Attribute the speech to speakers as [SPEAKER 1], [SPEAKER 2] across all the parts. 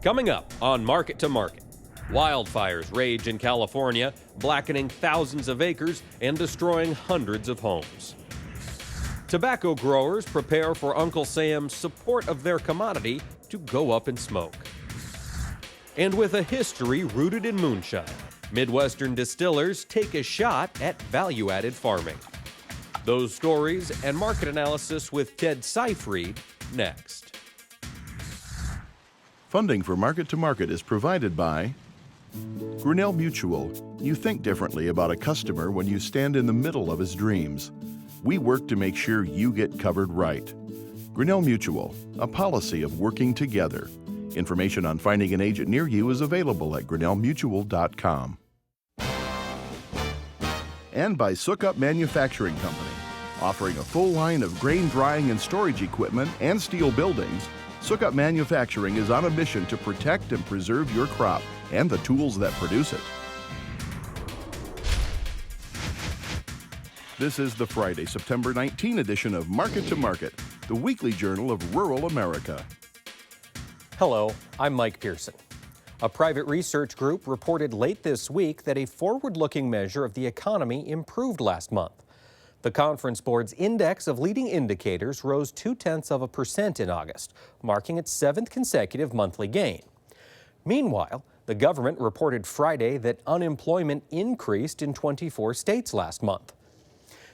[SPEAKER 1] Coming up on Market to Market, wildfires rage in California, blackening thousands of acres and destroying hundreds of homes. Tobacco growers prepare for Uncle Sam's support of their commodity to go up in smoke. And with a history rooted in moonshine, Midwestern distillers take a shot at value-added farming. Those stories and market analysis with Ted Siefried next.
[SPEAKER 2] Funding for Market to Market is provided by Grinnell Mutual. You think differently about a customer when you stand in the middle of his dreams. We work to make sure you get covered right. Grinnell Mutual, a policy of working together. Information on finding an agent near you is available at grinnellmutual.com. And by Sukup Manufacturing Company, offering a full line of grain drying and storage equipment and steel buildings. Sukup Manufacturing is on a mission to protect and preserve your crop and the tools that produce it. This is the Friday, September 19 edition of Market to Market, the weekly journal of rural America.
[SPEAKER 3] Hello, I'm Mike Pearson. A private research group reported late this week that a forward-looking measure of the economy improved last month. The Conference Board's index of leading indicators rose 0.2% in August, marking its 7th consecutive monthly gain. Meanwhile, the government reported Friday that unemployment increased in 24 states last month.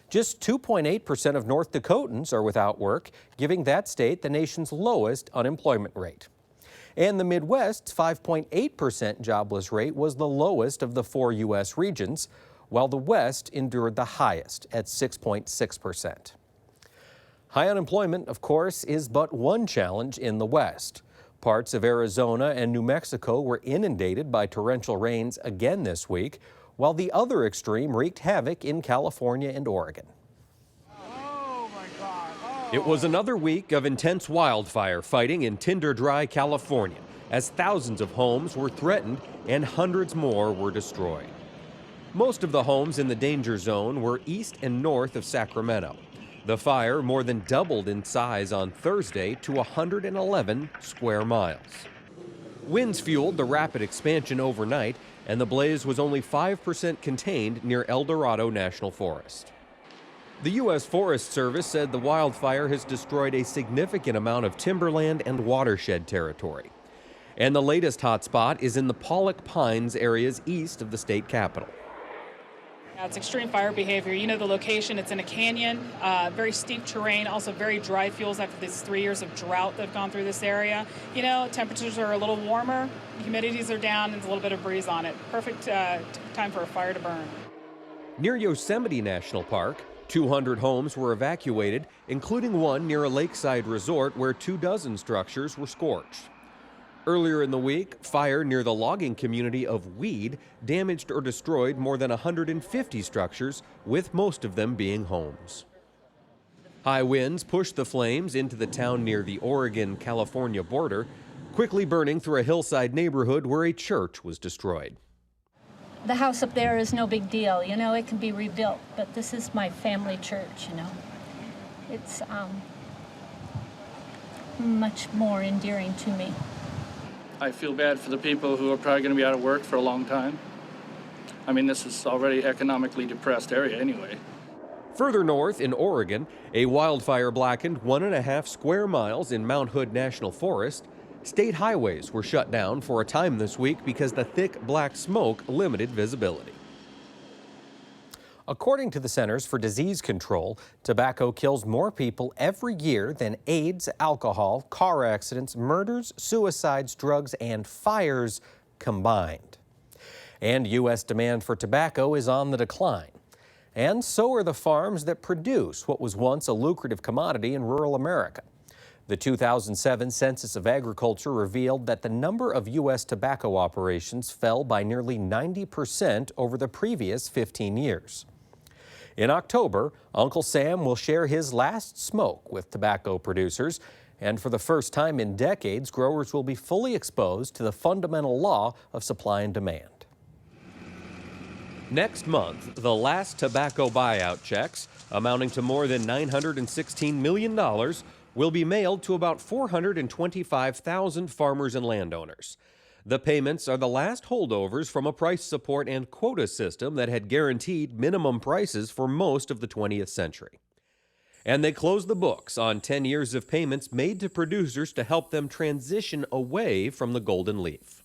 [SPEAKER 3] Just 2.8% of North Dakotans are without work, giving that state the nation's lowest unemployment rate. And the Midwest's 5.8% jobless rate was the lowest of the 4 U.S. regions, while the West endured the highest at 6.6%. High unemployment, of course, is but one challenge in the West. Parts of Arizona and New Mexico were inundated by torrential rains again this week, while the other extreme wreaked havoc in California and Oregon. It was another week of intense wildfire fighting in Tinder-Dry, California, as thousands of homes were threatened and hundreds more were destroyed. Most of the homes in the danger zone were east and north of Sacramento. The fire more than doubled in size on Thursday to 111 square miles. Winds fueled the rapid expansion overnight, and the blaze was only 5% contained near El Dorado National Forest. The U.S. Forest Service said the wildfire has destroyed a significant amount of timberland and watershed territory. And the latest hotspot is in the Pollock Pines areas east of the state capital.
[SPEAKER 4] It's extreme fire behavior. You know the location, it's in a canyon, very steep terrain, also very dry fuels after these 3 years of drought that have gone through this area. You know, temperatures are a little warmer, humidities are down, and there's a little bit of breeze on it. Perfect time for a fire to burn.
[SPEAKER 1] Near Yosemite National Park, 200 homes were evacuated, including one near a lakeside resort where 24 structures were scorched. Earlier in the week, fire near the logging community of Weed damaged or destroyed more than 150 structures, with most of them being homes. High winds pushed the flames into the town near the Oregon-California border, quickly burning through a hillside neighborhood where a church was destroyed.
[SPEAKER 5] The house up there is no big deal, you know, it can be rebuilt, but this is my family church, you know. It's much more endearing to me.
[SPEAKER 6] I feel bad for the people who are probably going to be out of work for a long time. I mean, this is already economically depressed area anyway.
[SPEAKER 1] Further north in Oregon, a wildfire blackened 1.5 square miles in Mount Hood National Forest. State highways were shut down for a time this week because the thick black smoke limited visibility.
[SPEAKER 3] According to the Centers for Disease Control, tobacco kills more people every year than AIDS, alcohol, car accidents, murders, suicides, drugs, and fires combined. And U.S. demand for tobacco is on the decline. And so are the farms that produce what was once a lucrative commodity in rural America. The 2007 Census of Agriculture revealed that the number of U.S. tobacco operations fell by nearly 90% over the previous 15 years. In October, Uncle Sam will share his last smoke with tobacco producers, and for the first time in decades, growers will be fully exposed to the fundamental law of supply and demand.
[SPEAKER 1] Next month, the last tobacco buyout checks, amounting to more than $916 million, will be mailed to about 425,000 farmers and landowners. The payments are the last holdovers from a price support and quota system that had guaranteed minimum prices for most of the 20th century. And they close the books on 10 years of payments made to producers to help them transition away from the golden leaf.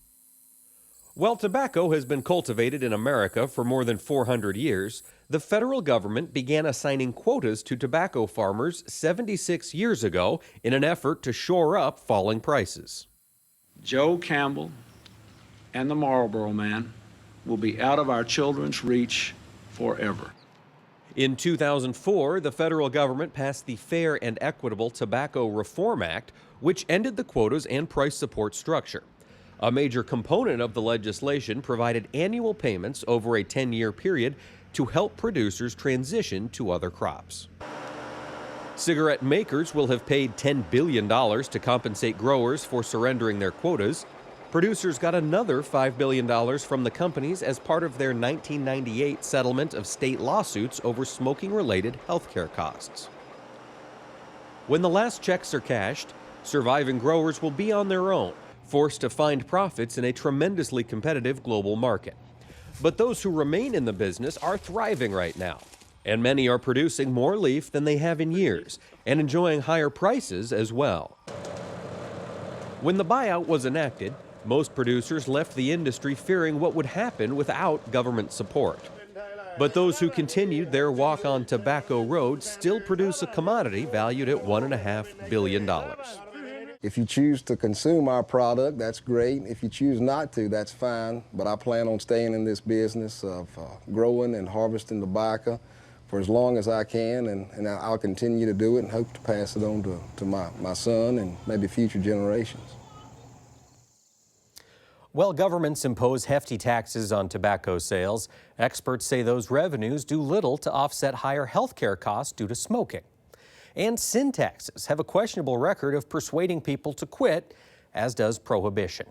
[SPEAKER 1] While tobacco has been cultivated in America for more than 400 years, the federal government began assigning quotas to tobacco farmers 76 years ago in an effort to shore up falling prices.
[SPEAKER 7] Joe Campbell and the Marlboro Man will be out of our children's reach forever.
[SPEAKER 1] In 2004, the federal government passed the Fair and Equitable Tobacco Reform Act, which ended the quotas and price support structure. A major component of the legislation provided annual payments over a 10-year period to help producers transition to other crops. Cigarette makers will have paid $10 billion to compensate growers for surrendering their quotas. Producers got another $5 billion from the companies as part of their 1998 settlement of state lawsuits over smoking-related health care costs. When the last checks are cashed, surviving growers will be on their own, forced to find profits in a tremendously competitive global market. But those who remain in the business are thriving right now, and many are producing more leaf than they have in years and enjoying higher prices as well. When the buyout was enacted, most producers left the industry fearing what would happen without government support. But those who continued their walk on tobacco road still produce a commodity valued at $1.5 billion.
[SPEAKER 8] If you choose to consume our product, that's great. If you choose not to, that's fine. But I plan on staying in this business of growing and harvesting tobacco for as long as I can, and I'll continue to do it and hope to pass it on to my son and maybe future generations.
[SPEAKER 3] While governments impose hefty taxes on tobacco sales, experts say those revenues do little to offset higher health care costs due to smoking. And sin taxes have a questionable record of persuading people to quit, as does prohibition.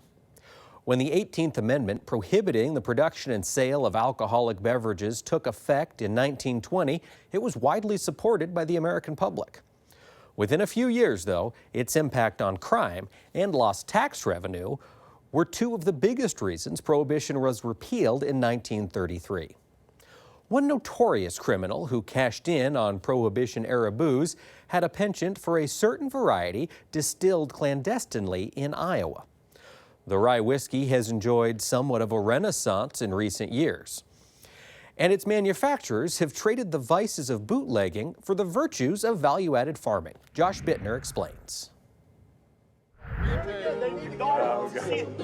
[SPEAKER 3] When the 18th Amendment prohibiting the production and sale of alcoholic beverages took effect in 1920, it was widely supported by the American public. Within a few years, though, its impact on crime and lost tax revenue were two of the biggest reasons Prohibition was repealed in 1933. One notorious criminal who cashed in on Prohibition-era booze had a penchant for a certain variety distilled clandestinely in Iowa. The rye whiskey has enjoyed somewhat of a renaissance in recent years. And its manufacturers have traded the vices of bootlegging for the virtues of value-added farming. Josh Bittner explains.
[SPEAKER 9] We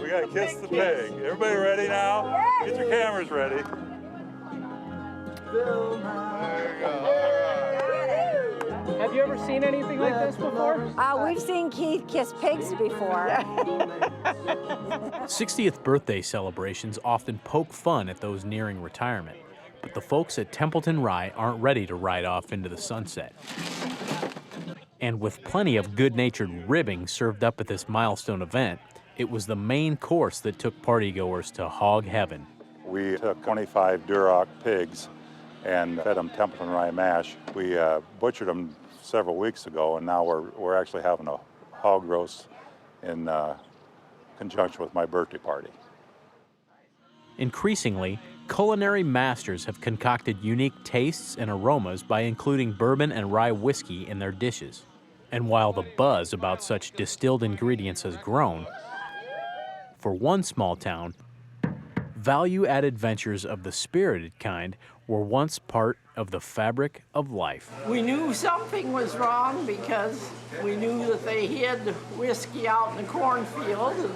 [SPEAKER 9] got to kiss the pig. Everybody ready now? Get your cameras ready.
[SPEAKER 10] Have you ever seen anything like this before?
[SPEAKER 11] We've seen Keith kiss pigs before.
[SPEAKER 10] 60th birthday celebrations often poke fun at those nearing retirement, but the folks at Templeton Rye aren't ready to ride off into the sunset. And with plenty of good-natured ribbing served up at this milestone event, it was the main course that took partygoers to hog heaven.
[SPEAKER 9] We took 25 Duroc pigs and fed them Templeton rye mash. We butchered them several weeks ago, and now we're actually having a hog roast in conjunction with my birthday party.
[SPEAKER 10] Increasingly, culinary masters have concocted unique tastes and aromas by including bourbon and rye whiskey in their dishes. And while the buzz about such distilled ingredients has grown, for one small town, value-added ventures of the spirited kind were once part of the fabric of life.
[SPEAKER 12] We knew something was wrong because we knew that they hid whiskey out in the cornfield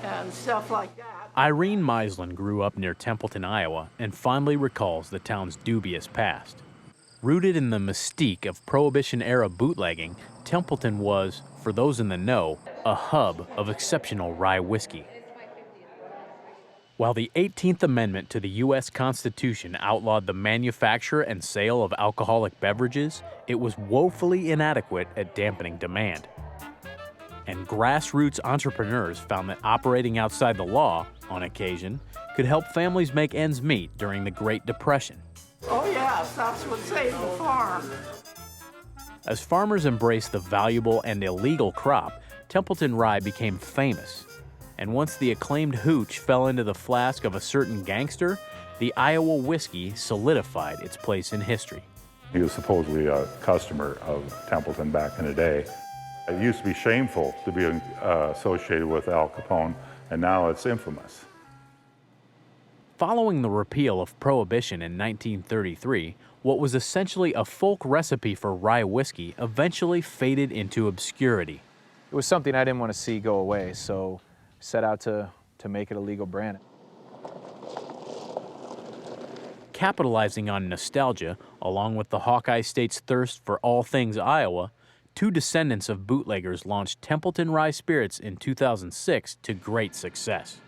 [SPEAKER 12] and stuff like that.
[SPEAKER 10] Irene Meislin grew up near Templeton, Iowa, and fondly recalls the town's dubious past. Rooted in the mystique of Prohibition-era bootlegging, Templeton was, for those in the know, a hub of exceptional rye whiskey. While the 18th Amendment to the U.S. Constitution outlawed the manufacture and sale of alcoholic beverages, it was woefully inadequate at dampening demand. And grassroots entrepreneurs found that operating outside the law, on occasion, could help families make ends meet during the Great Depression.
[SPEAKER 12] Oh yes, that's what saved the farm.
[SPEAKER 10] As farmers embraced the valuable and illegal crop, Templeton rye became famous. And once the acclaimed hooch fell into the flask of a certain gangster, the Iowa whiskey solidified its place in history.
[SPEAKER 9] He was supposedly a customer of Templeton back in the day. It used to be shameful to be associated with Al Capone, and now it's infamous.
[SPEAKER 10] Following the repeal of Prohibition in 1933, what was essentially a folk recipe for rye whiskey eventually faded into obscurity.
[SPEAKER 13] It was something I didn't want to see go away, so I set out to make it a legal brand.
[SPEAKER 10] Capitalizing on nostalgia, along with the Hawkeye State's thirst for all things Iowa, two descendants of bootleggers launched Templeton Rye Spirits in 2006 to great success.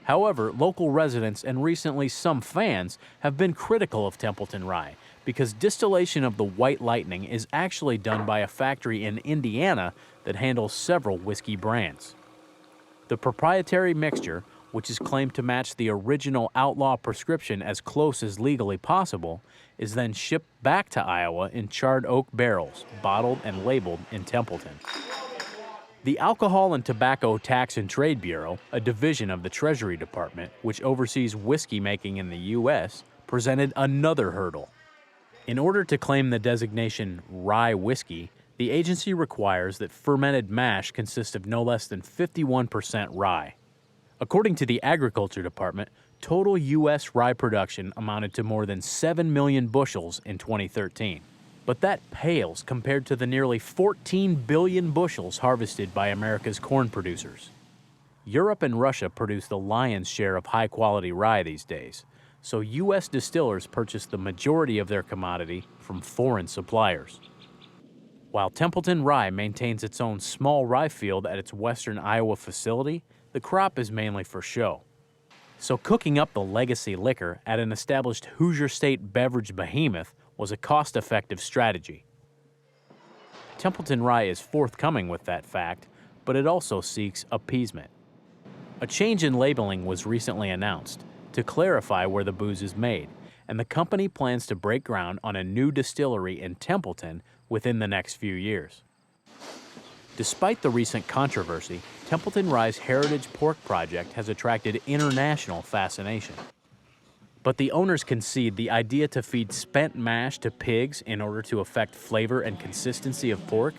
[SPEAKER 10] However, local residents and recently some fans have been critical of Templeton Rye because distillation of the White Lightning is actually done by a factory in Indiana that handles several whiskey brands. The proprietary mixture, which is claimed to match the original outlaw prescription as close as legally possible, is then shipped back to Iowa in charred oak barrels, bottled and labeled in Templeton. The Alcohol and Tobacco Tax and Trade Bureau, a division of the Treasury Department, which oversees whiskey making in the U.S., presented another hurdle. In order to claim the designation rye whiskey, the agency requires that fermented mash consist of no less than 51% rye. According to the Agriculture Department, total U.S. rye production amounted to more than 7 million bushels in 2013. But that pales compared to the nearly 14 billion bushels harvested by America's corn producers. Europe and Russia produce the lion's share of high-quality rye these days, so U.S. distillers purchase the majority of their commodity from foreign suppliers. While Templeton Rye maintains its own small rye field at its western Iowa facility, the crop is mainly for show. So cooking up the legacy liquor at an established Hoosier State beverage behemoth was a cost-effective strategy. Templeton Rye is forthcoming with that fact, but it also seeks appeasement. A change in labeling was recently announced to clarify where the booze is made, and the company plans to break ground on a new distillery in Templeton within the next few years. Despite the recent controversy, Templeton Rye's Heritage Pork Project has attracted international fascination. But the owners concede the idea to feed spent mash to pigs in order to affect flavor and consistency of pork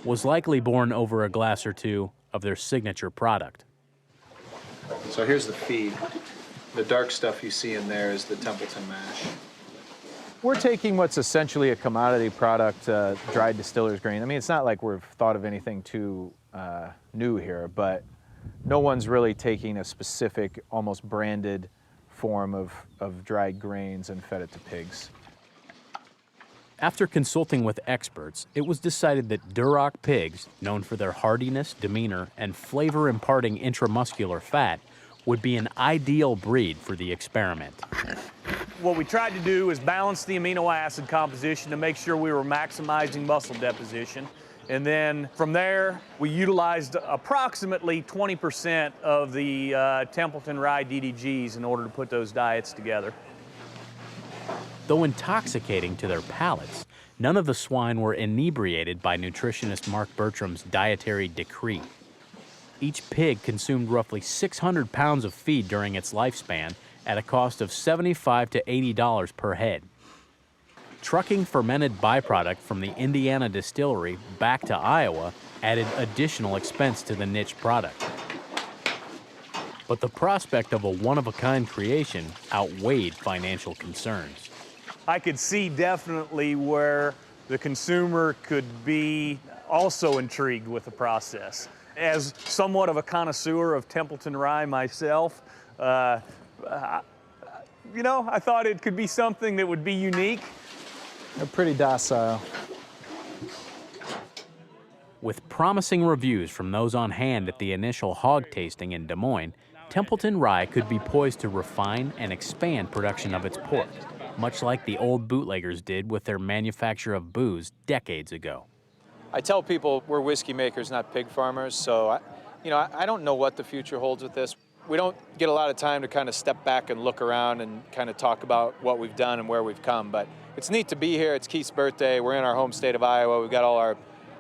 [SPEAKER 10] was likely born over a glass or two of their signature product.
[SPEAKER 13] So here's the feed. The dark stuff you see in there is the Templeton mash. We're taking what's essentially a commodity product, dried distiller's grain. I mean, it's not like we've thought of anything too new here, but no one's really taking a specific, almost branded form of dried grains and fed it to pigs.
[SPEAKER 10] After consulting with experts, it was decided that Duroc pigs, known for their hardiness, demeanor, and flavor-imparting intramuscular fat, would be an ideal breed for the experiment.
[SPEAKER 14] What we tried to do is balance the amino acid composition to make sure we were maximizing muscle deposition. And then from there, we utilized approximately 20% of the Templeton Rye DDGs in order to put those diets together.
[SPEAKER 10] Though intoxicating to their palates, none of the swine were inebriated by nutritionist Mark Bertram's dietary decree. Each pig consumed roughly 600 pounds of feed during its lifespan at a cost of $75 to $80 per head. Trucking fermented byproduct from the Indiana distillery back to Iowa added additional expense to the niche product. But the prospect of a one-of-a-kind creation outweighed financial concerns.
[SPEAKER 14] I could see definitely where the consumer could be also intrigued with the process. As somewhat of a connoisseur of Templeton Rye myself, I thought it could be something that would be unique.
[SPEAKER 13] They're pretty docile.
[SPEAKER 10] With promising reviews from those on hand at the initial hog tasting in Des Moines, Templeton Rye could be poised to refine and expand production of its pork, much like the old bootleggers did with their manufacture of booze decades ago.
[SPEAKER 13] I tell people we're whiskey makers, not pig farmers, so I don't know what the future holds with this. We don't get a lot of time to kind of step back and look around and kind of talk about what we've done and where we've come, but it's neat to be here. It's Keith's birthday. We're in our home state of Iowa. We've got all our,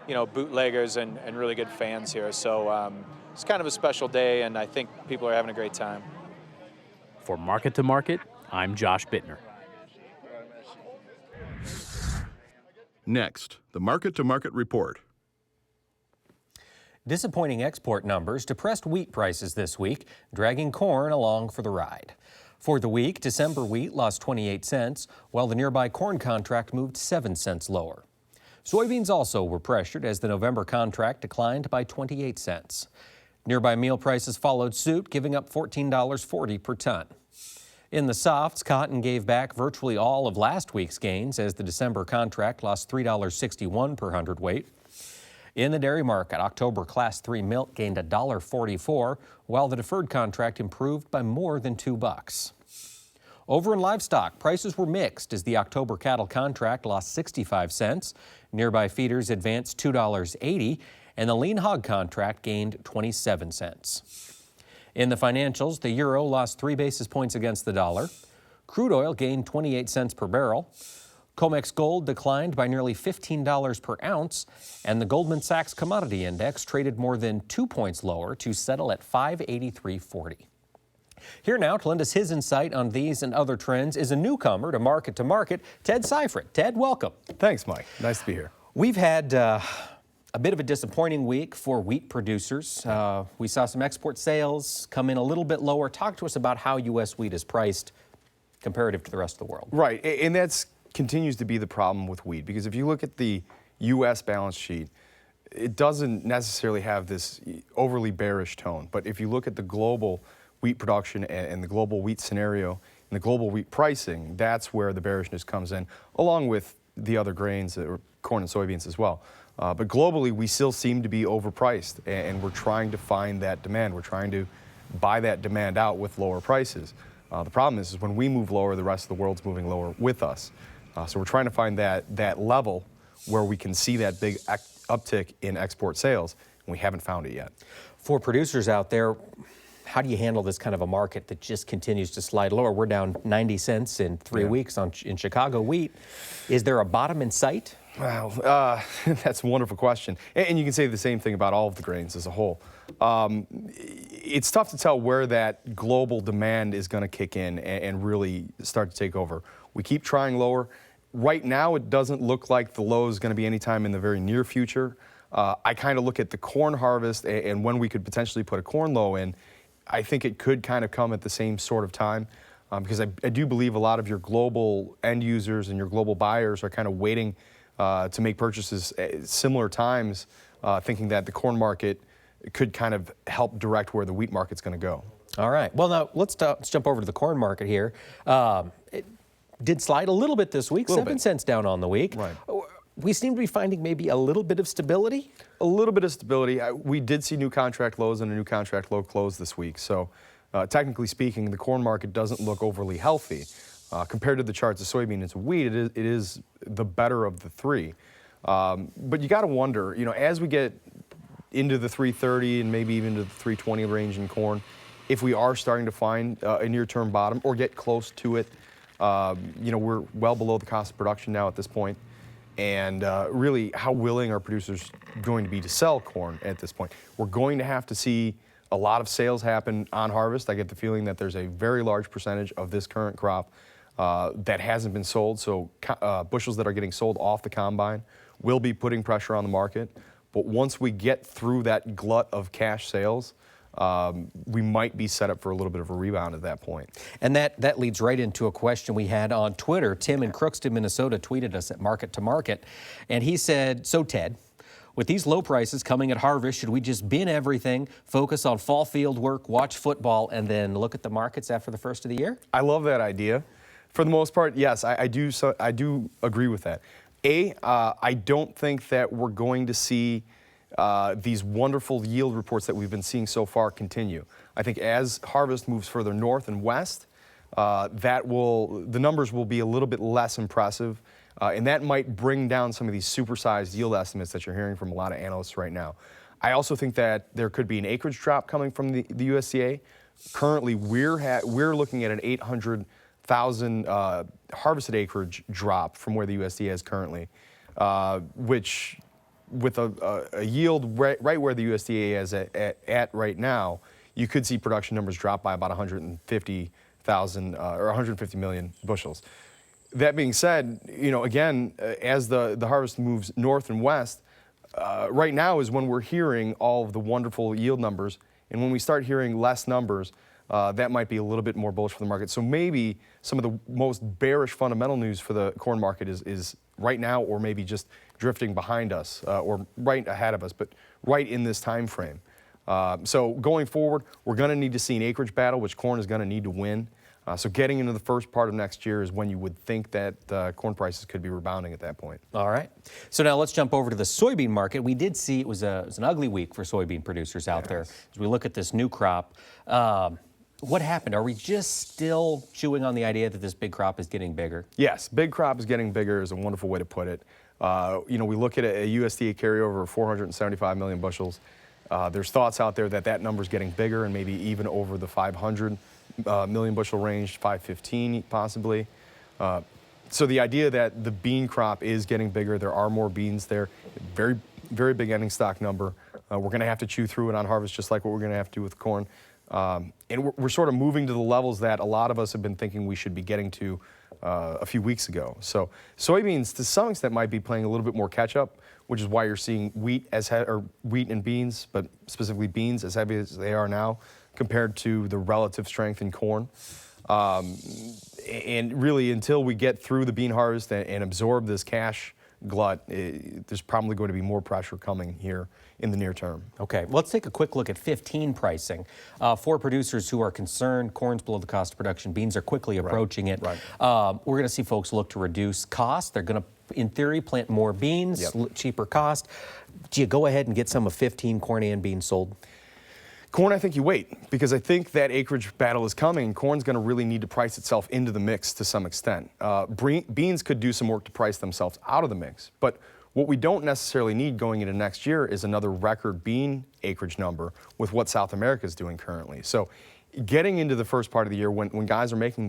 [SPEAKER 13] bootleggers and really good fans here. So it's kind of a special day, and I think people are having a great time.
[SPEAKER 10] For Market to Market, I'm Josh Bittner.
[SPEAKER 2] Next, the Market to Market report.
[SPEAKER 3] Disappointing export numbers depressed wheat prices this week, dragging corn along for the ride. For the week, December wheat lost 28 cents, while the nearby corn contract moved 7 cents lower. Soybeans also were pressured as the November contract declined by 28 cents. Nearby meal prices followed suit, giving up $14.40 per ton. In the softs, cotton gave back virtually all of last week's gains as the December contract lost $3.61 per hundredweight. In the dairy market, October Class 3 milk gained $1.44, while the deferred contract improved by more than $2. Over in livestock, prices were mixed as the October cattle contract lost 65 cents. Nearby feeders advanced $2.80, and the lean hog contract gained 27 cents. In the financials, the euro lost 3 basis points against the dollar. Crude oil gained 28 cents per barrel. COMEX gold declined by nearly $15 per ounce, and the Goldman Sachs Commodity Index traded more than 2 points lower to settle at 583.40. Here now to lend us his insight on these and other trends is a newcomer to Market, Ted Siefried. Ted, welcome.
[SPEAKER 15] Thanks, Mike. Nice to be here.
[SPEAKER 3] We've had a bit of a disappointing week for wheat producers. We saw some export sales come in a little bit lower. Talk to us about how U.S. wheat is priced comparative to the rest of the world.
[SPEAKER 15] Right, and that's continues to be the problem with wheat, because if you look at the U.S. balance sheet, it doesn't necessarily have this overly bearish tone. But if you look at the global wheat production and the global wheat scenario and the global wheat pricing, that's where the bearishness comes in, along with the other grains, corn and soybeans as well. But globally, we still seem to be overpriced, and we're trying to find that demand. We're trying to buy that demand out with lower prices. The problem is when we move lower, the rest of the world's moving lower with us. So we're trying to find that level where we can see that big uptick in export sales, and we haven't found it yet.
[SPEAKER 3] For producers out there, how do you handle this kind of a market that just continues to slide lower? We're down 90 cents in 3 weeks in Chicago wheat. Is there a bottom in sight?
[SPEAKER 15] Well, that's a wonderful question. And you can say the same thing about all of the grains as a whole. It's tough to tell where that global demand is going to kick in and really start to take over. We keep trying lower. Right now, it doesn't look like the low is going to be anytime in the very near future. I kind of look at the corn harvest and when we could potentially put a corn low in. I think it could kind of come at the same sort of time because I do believe a lot of your global end users and your global buyers are kind of waiting to make purchases at similar times, thinking that the corn market could kind of help direct where the wheat market's going to go.
[SPEAKER 3] All right. Well, now let's jump over to the corn market here. It did slide a little bit this week, 7 cents down on the week.
[SPEAKER 15] Right.
[SPEAKER 3] We seem to be finding maybe a little bit of stability.
[SPEAKER 15] A little bit of stability. We did see new contract lows and a new contract low close this week. So technically speaking, the corn market doesn't look overly healthy. Compared to the charts of soybean and wheat, it is the better of the three. But you got to wonder, as we get into the 330 and maybe even to the 320 range in corn, if we are starting to find a near-term bottom or get close to it. We're well below the cost of production now at this point. And really, how willing are producers going to be to sell corn at this point? We're going to have to see a lot of sales happen on harvest. I get the feeling that there's a very large percentage of this current crop that hasn't been sold. So bushels that are getting sold off the combine will be putting pressure on the market. But once we get through that glut of cash sales, we might be set up for a little bit of a rebound at that point.
[SPEAKER 3] And that leads right into a question we had on Twitter. Tim in Crookston, Minnesota tweeted us at Market to Market, and he said, so Ted, with these low prices coming at harvest, should we just bin everything, focus on fall field work, watch football, and then look at the markets after the first of the year?
[SPEAKER 15] I love that idea. For the most part, yes, I do agree with that. I don't think that we're going to see these wonderful yield reports that we've been seeing so far continue. I think as harvest moves further north and west, the numbers will be a little bit less impressive, and that might bring down some of these supersized yield estimates that you're hearing from a lot of analysts right now. I also think that there could be an acreage drop coming from the USDA. Currently, we're looking at an 800 thousand harvested acreage drop from where the USDA is currently, which with a yield right where the USDA is at right now, you could see production numbers drop by about 150,000 or 150 million bushels. That being said, again, as the harvest moves north and west, right now is when we're hearing all of the wonderful yield numbers, and when we start hearing less numbers, that might be a little bit more bullish for the market. So maybe some of the most bearish fundamental news for the corn market is right now, or maybe just drifting behind us, or right ahead of us, but right in this time frame. So going forward, we're going to need to see an acreage battle, which corn is going to need to win. So getting into the first part of next year is when you would think that corn prices could be rebounding at that point.
[SPEAKER 3] All right. So now let's jump over to the soybean market. We did see it was an ugly week for soybean producers out there. As we look at this new crop, what happened? Are we just still chewing on the idea that this big crop is getting bigger?
[SPEAKER 15] Yes, big crop is getting bigger is a wonderful way to put it. We look at a USDA carryover of 475 million bushels. There's thoughts out there that number is getting bigger and maybe even over the 500 million bushel range, 515 possibly. So the idea that the bean crop is getting bigger, there are more beans there, very, very big ending stock number. We're going to have to chew through it on harvest, just like what we're going to have to do with corn. And we're sort of moving to the levels that a lot of us have been thinking we should be getting to a few weeks ago. So soybeans, to some extent, might be playing a little bit more catch up, which is why you're seeing wheat and beans, but specifically beans as heavy as they are now, compared to the relative strength in corn. And really, until we get through the bean harvest and absorb this cash glut, there's probably going to be more pressure coming here in the near term.
[SPEAKER 3] Okay, let's take a quick look at 15 pricing. For producers who are concerned, corn's below the cost of production, beans are quickly approaching it.
[SPEAKER 15] Right.
[SPEAKER 3] We're going to see folks look to reduce costs. They're going to, in theory, plant more beans, cheaper cost. Do you go ahead and get some of 15 corn and beans sold?
[SPEAKER 15] Corn, I think you wait, because I think that acreage battle is coming. Corn's going to really need to price itself into the mix to some extent. Beans could do some work to price themselves out of the mix, but what we don't necessarily need going into next year is another record bean acreage number with what South America is doing currently. So getting into the first part of the year, when guys are making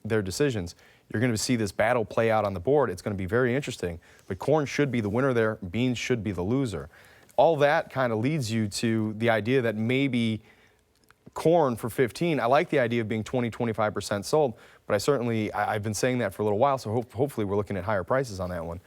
[SPEAKER 15] their decisions, you're going to see this battle play out on the board. It's going to be very interesting, but corn should be the winner there. Beans should be the loser. All that kind of leads you to the idea that maybe corn for 15, I like the idea of being 20-25% sold, but I've been saying that for a little while, so hopefully we're looking at higher prices on that one.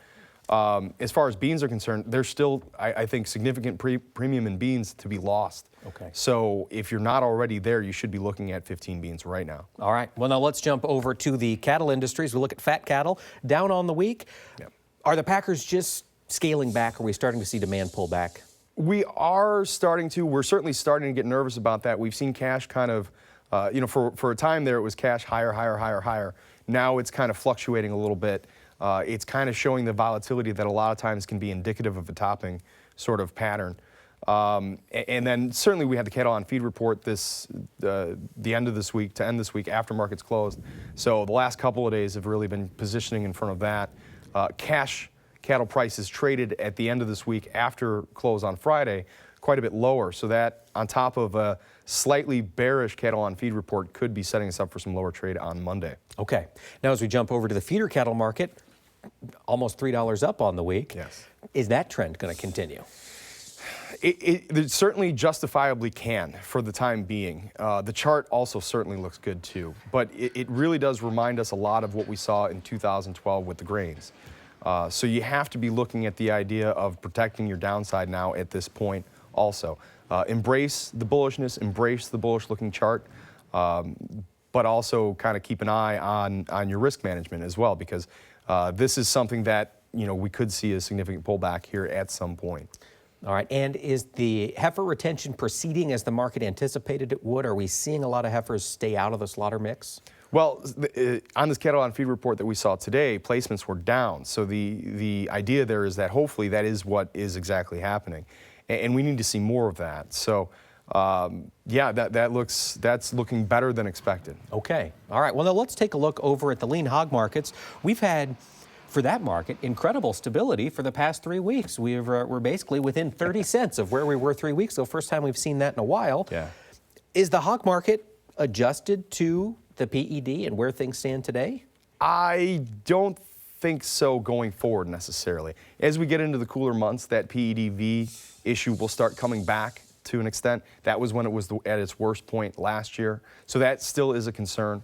[SPEAKER 15] As far as beans are concerned, there's still, I think, significant premium in beans to be lost.
[SPEAKER 3] Okay.
[SPEAKER 15] So if you're not already there, you should be looking at 15 beans right now.
[SPEAKER 3] All right. Well, now let's jump over to the cattle industries. We look at fat cattle down on the week.
[SPEAKER 15] Yep.
[SPEAKER 3] Are the packers just scaling back? Are we starting to see demand pull back?
[SPEAKER 15] We are starting to. We're certainly starting to get nervous about that. We've seen cash kind of, for a time there, it was cash higher, higher, higher, higher. Now it's kind of fluctuating a little bit. It's kind of showing the volatility that a lot of times can be indicative of a topping sort of pattern. And then certainly we had the cattle on feed report the end of this week to end this week after markets closed. So the last couple of days have really been positioning in front of that. Cash cattle prices traded at the end of this week after close on Friday quite a bit lower. So that on top of a slightly bearish cattle on feed report could be setting us up for some lower trade on Monday.
[SPEAKER 3] Okay. Now as we jump over to the feeder cattle market, almost $3 up on the week.
[SPEAKER 15] Yes.
[SPEAKER 3] Is that trend going to continue?
[SPEAKER 15] It certainly justifiably can for the time being. The chart also certainly looks good too, but it really does remind us a lot of what we saw in 2012 with the grains. So you have to be looking at the idea of protecting your downside now at this point also. Embrace the bullishness, embrace the bullish looking chart, but also kind of keep an eye on your risk management as well, because this is something that we could see a significant pullback here at some point.
[SPEAKER 3] All right, and is the heifer retention proceeding as the market anticipated it would? Are we seeing a lot of heifers stay out of the slaughter mix?
[SPEAKER 15] Well, on this cattle on feed report that we saw today, placements were down. So the idea there is that hopefully that is what is exactly happening, and we need to see more of that. So yeah, that's looking better than expected.
[SPEAKER 3] Okay, all right. Well, now let's take a look over at the lean hog markets. We've had, for that market, incredible stability for the past 3 weeks. We're basically within 30 cents of where we were 3 weeks ago. First time we've seen that in a while.
[SPEAKER 15] Yeah.
[SPEAKER 3] Is the hog market adjusted to the PED and where things stand today?
[SPEAKER 15] I don't think so going forward necessarily. As we get into the cooler months, that PEDV issue will start coming back to an extent. That was when it was at its worst point last year. So that still is a concern.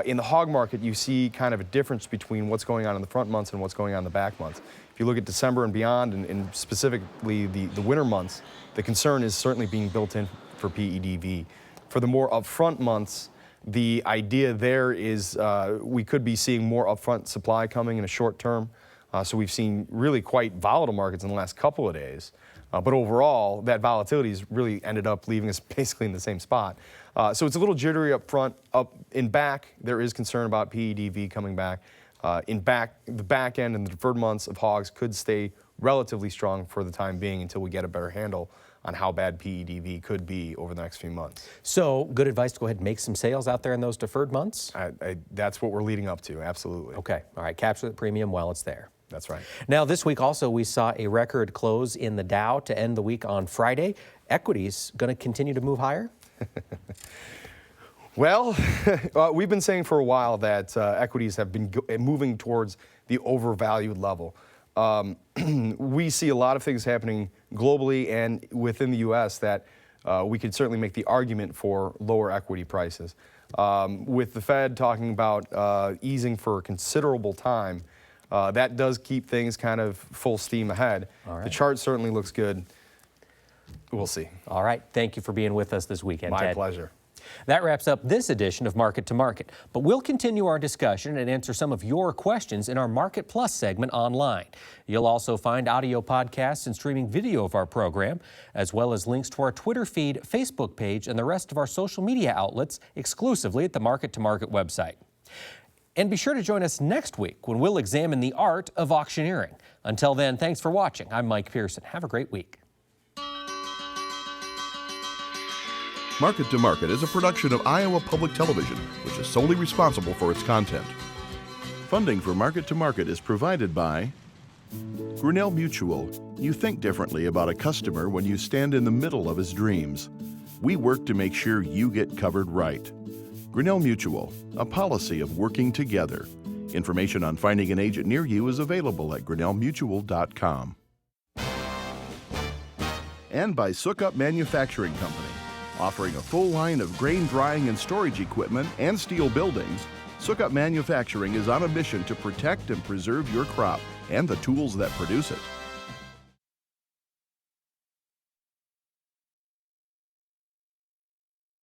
[SPEAKER 15] In the hog market, you see kind of a difference between what's going on in the front months and what's going on in the back months. If you look at December and beyond, and specifically the winter months, the concern is certainly being built in for PEDV. For the more upfront months, the idea there is we could be seeing more upfront supply coming in a short term. So we've seen really quite volatile markets in the last couple of days. But overall, that volatility has really ended up leaving us basically in the same spot. So it's a little jittery up front. Up in back, there is concern about PEDV coming back. The back end and the deferred months of hogs could stay relatively strong for the time being until we get a better handle on how bad PEDV could be over the next few months.
[SPEAKER 3] So good advice to go ahead and make some sales out there in those deferred months?
[SPEAKER 15] That's what we're leading up to, absolutely.
[SPEAKER 3] Okay, all right, capture the premium while it's there.
[SPEAKER 15] That's right.
[SPEAKER 3] Now, this week also, we saw a record close in the Dow to end the week on Friday. Equities going to continue to move higher?
[SPEAKER 15] Well, we've been saying for a while that equities have been moving towards the overvalued level. We see a lot of things happening globally and within the U.S. that we could certainly make the argument for lower equity prices. With the Fed talking about easing for a considerable time, that does keep things kind of full steam ahead. The chart certainly looks good. We'll see.
[SPEAKER 3] All right. Thank you for being with us this weekend,
[SPEAKER 15] My
[SPEAKER 3] Ted.
[SPEAKER 15] pleasure.
[SPEAKER 3] That wraps up this edition of Market to Market, but we'll continue our discussion and answer some of your questions in our Market Plus segment online. You'll also find audio podcasts and streaming video of our program, as well as links to our Twitter feed, Facebook page, and the rest of our social media outlets exclusively at the Market to Market website. And be sure to join us next week when we'll examine the art of auctioneering. Until then, thanks for watching. I'm Mike Pearson. Have a great week.
[SPEAKER 2] Market to Market is a production of Iowa Public Television, which is solely responsible for its content. Funding for Market to Market is provided by Grinnell Mutual. You think differently about a customer when you stand in the middle of his dreams. We work to make sure you get covered right. Grinnell Mutual, a policy of working together. Information on finding an agent near you is available at grinnellmutual.com. And by Sukup Manufacturing Company. Offering a full line of grain drying and storage equipment and steel buildings, Sukup Manufacturing is on a mission to protect and preserve your crop and the tools that produce it.